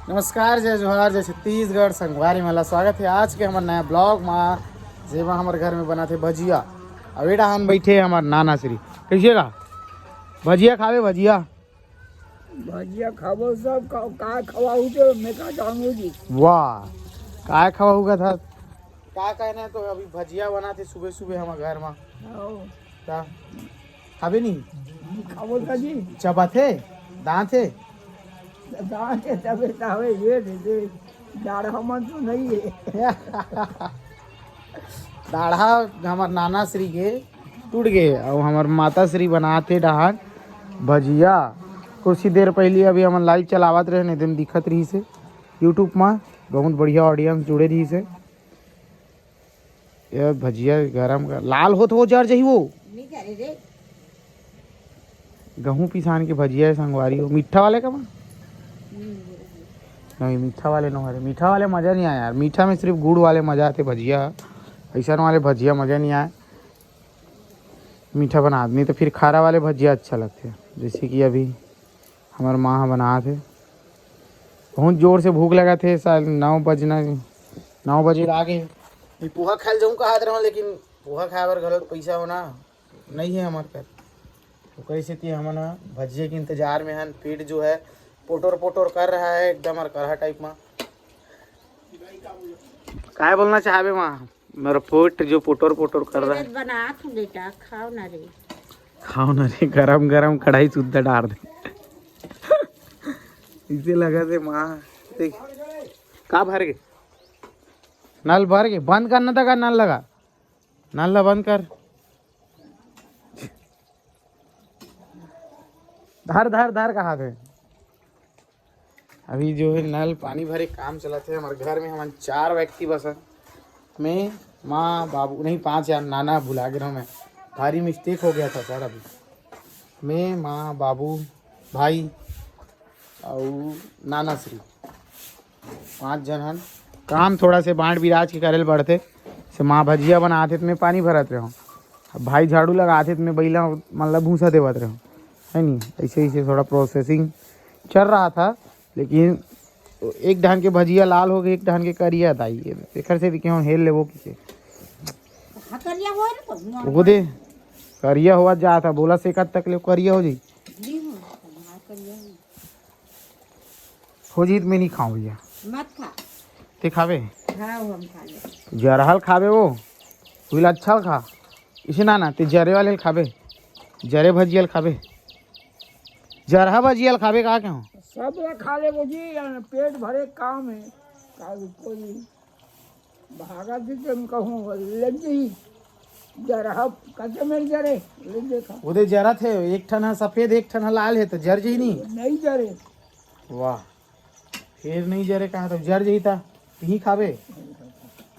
नमस्कार, जय जोहार, जय छत्तीसगढ़। संगवारी मला स्वागत है आज के हमारे नया ब्लॉग में। जेमा हमारे घर में बना थे भजिया। अवेड़ा हम बैठे हमार नाना श्री कैसे का भजिया खावे भजिया भजिया खाबो सब का खवाऊ तो मैं का जानू जी। वाह काय खवा हुआ था क्या कहना है। तो अभी भजिया बना थे सुबह सुबह हमारे घर में। क्या खावे नहीं खाबो का जी चबा थे दांत थे दांत के तबे तावे ये दे दाढ़ा मन तो नहीं है। दाढ़ा हमार नाना श्री के टूट गए और हमार माता श्री बनाते डहान भजिया। कुछ ही देर पहले अभी हम लाइव चलावत रहे नहीं दिखत रही से यूट्यूब में बहुत बढ़िया ऑडियंस जुड़े रही से। ये भजिया गरम कर लाल हो तो जर जही वो गेहूँ पिसान के भजिया संगवारी हो मीठा वाले का नहीं मीठा वाले न हरे मीठा वाले मज़ा नहीं आया यार। मीठा में सिर्फ गुड़ वाले मज़ा आते भजिया ऐसा वाले भजिया मज़ा नहीं आया। मीठा बना नहीं तो फिर खारा वाले भजिया अच्छा लगते जैसे कि अभी हमारे माँ बना थे। बहुत ज़ोर से भूख लगा थे साल 9 बजे आ गए। पोहा खाए जाऊँ कहा रहा हूँ लेकिन पोहा खाए बर गलत पैसा होना नहीं है हमारे घर। तो कैसे थी हम भजिए के इंतजार में हैं। पेट जो है पोटोर कर रहा है एकदम और करहा टाइप में। काय बोलना चाहे माँ मेरा पेट जो पोटोर कर रहा है। बना तू बेटा खाओ ना रे गरम गरम कढ़ाई शुद्ध डाल दे इसे लगा थे माँ देख का भर गए नल भर गए। बंद करना था का नल लगा नल बंद कर धर धर धर कहा थे। अभी जो है नल पानी भरे काम चला थे हमारे घर में। हमारे 4 व्यक्ति बस मैं माँ बाबू नहीं 5 यार नाना भुला गया मैं। भारी मिस्टेक हो गया था सर। अभी मैं माँ बाबू भाई और नाना श्री 5 जन हन। काम थोड़ा से बांट बिराज के करेल बढ़ते से माँ भजिया बनाते तो मैं पानी भरत रहा हूँ। भाई झाड़ू लगाते तो मैं बैला मतलब भूसा देवत रहा हूँ है नहीं। ऐसे ऐसे थोड़ा प्रोसेसिंग चल रहा था लेकिन एक ढंग के भजिया लाल हो गए एक ढंग के करिया दाई एकर से क्यों हेल ले वो किसे वो दे करिया हुआ जा था बोला से तक ले करिया हो जी हो जी मैं नहीं खाऊं भैया मत खा ते खावे हम खा ले जरहल खावे वो हुई अच्छा खा इसे ना ते जरे वाले खावे जरे भजियल खावे जरहा भजियल खावे कहा क्यों सब खा ले वो जी पेट भरे काम है कोई भागा दी तुम कहूँ ले जी जरा कच्चे मेरे जरे ले देखा उधर जरा थे एक ठन सफेद एक ठन लाल है तो जर जी नहीं जरे वाह फिर नहीं जरे कहा तो जर जी था यही खावे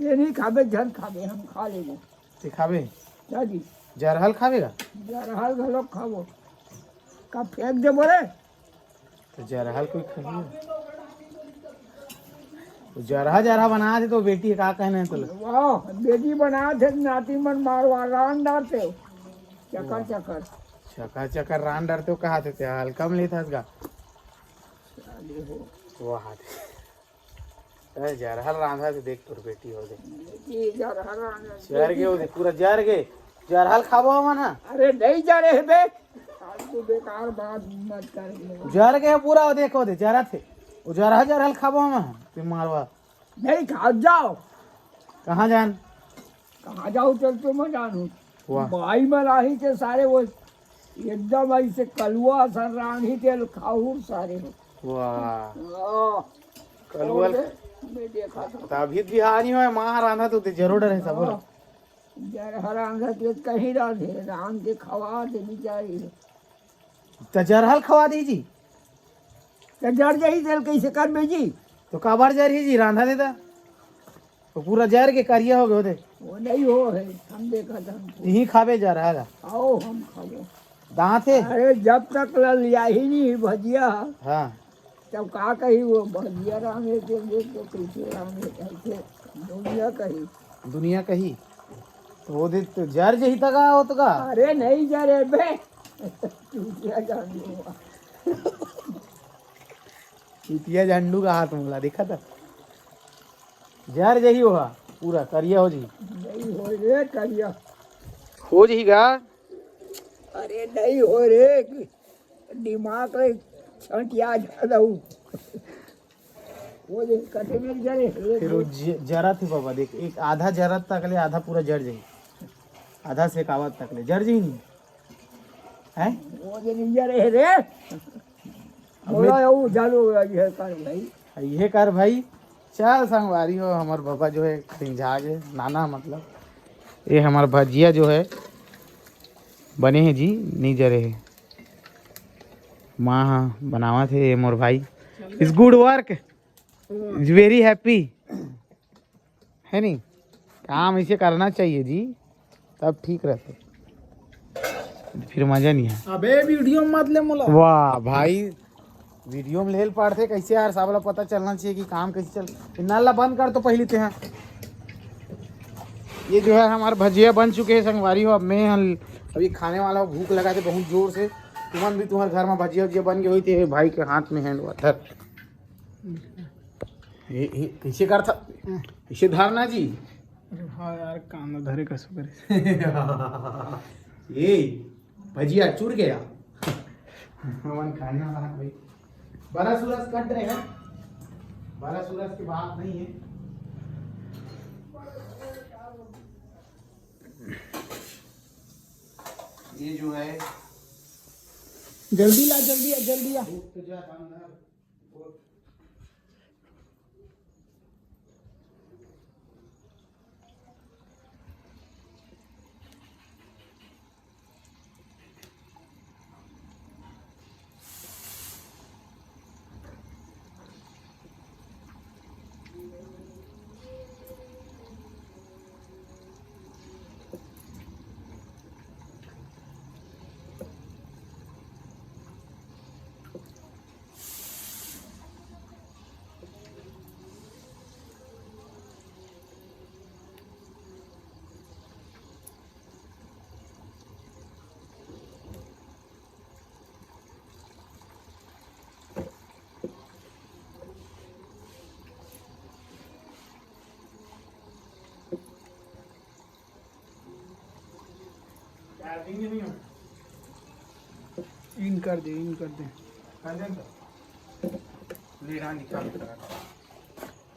ये नहीं खावे जन खावे हम खा लेंगे ते खावे क्या जी जरहल खावेगा जरहल घलो खावो का फेंक दे बोले तो जरहल कोई खाइए तो जरहा बना दे तो बेटी का कहना है तो वाह बेटी बना थे नाती मन मारवा रान डालते चकर चकर चकर चकर रान डरते कहा थे हल्का में लेता इसका वाह जरहल रांधा से देख तोर बेटी हो गई जर गए हो पूरा जर गए जरहल खाबो मना। अरे नहीं जा रहे बे तू बेकार बात मत कर जर गए पूरा देखो दे जरा थे वो जरहल खाबो हम फिर मारवा नहीं खा जाओ कहाँ जान कहाँ जाओ चल तो मैं जानू भाई मलाही के सारे वो एकदम ऐसे कलुआ सर रानी तेल खाऊर सारे वाह कलुआ मैं देखा था अभी बिहारी में माँ रांधा तो जरूर डरे सब बोला रांधा तो कहीं राधे राम के खवा दे बिचारी तो जरहल खवा दीजी तो जर जाही तेल कैसे कर बेजी तो काबार जर ही जी रांधा देता तो पूरा जर के करिया हो गए वो नहीं हो है हम देखा था यही खावे जरहल आओ हम खाओ दांत है। अरे जब तक लिया ही नहीं भजिया हाँ तब कहा कही वो भजिया रामे के देख तो कैसे रामे कैसे दुनिया कही तो वो दे तो जर जही तक हो तो का अरे नहीं जरे बे तू क्या जान चीटिया झंडू का हाथ मोला देखा था जर जही होगा पूरा करिया हो जी नहीं हो रे करिया हो जाएगा अरे नहीं हो रे दिमाग में छंटिया जा हूँ वो देख कटे में जरे फिर वो जरा थी बाबा देख एक आधा जरा तक ले आधा पूरा जड़ जाई आधा से कावत तक ले जड़ जाई नहीं है वो जो नहीं जरे रे बोला वो चालू ये कर भाई ये कर भाई चल संगवारी हो हमार बाबा जो है खिंझा गए नाना मतलब ये हमार भजिया जो है बने हैं जी नहीं जरे है माँ बनावा थे मोर भाई it's good work is very happy है नहीं काम इसे करना चाहिए जी तब ठीक रहते फिर मजा नहीं है अबे वीडियो मत ले मोला वाह भाई वीडियो में लेल पड़ते कैसे यार साबला पता चलना चाहिए कि काम कैसे चल नाला बंद कर तो पहले थे हैं ये जो है हमारे भजिया बन चुके हैं संगवारी हो अब मैं अभी खाने वाला हूँ भूख लगा थे बहुत जोर से तुमन भी तुम्हारे घर में भजिया वजिया बन गई हुई थी भाई के हाथ में हैंड वाटर कैसे कर था इसे धारना जी हाँ यार काम धरे का शुक्र ये भजिया चूर गया हमन खाने वाला भाई बारह सूरज कट रहे हैं 12 सूरज की बात नहीं है ये जो है जल्दी ला जल्दी आ तो जाता अंदर इन कर दे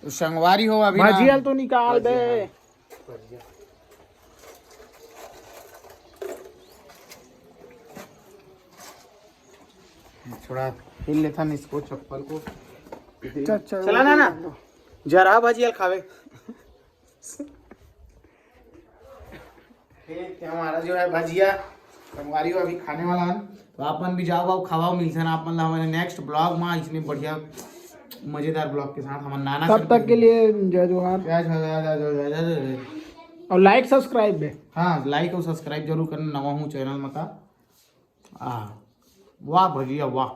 तो संगवारी हो अभी भजिया तो निकाल दे थोड़ा हिल लेता न इसको चप्पल को चल चला ना जरा भजिया खावे हमारा जो है भजिया संगवारी हो अभी खाने वाला है तो अपन भी जाओ खावाओ मिलते ना अपन हमारे नेक्स्ट ब्लॉग में इसने बढ़िया मजेदार ब्लॉग के साथ हमारे नाना तब तक के लिए जय जोहार और लाइक सब्सक्राइब भी हाँ लाइक और सब्सक्राइब जरूर करना नवा हूँ चैनल में का वाह भजिया वाह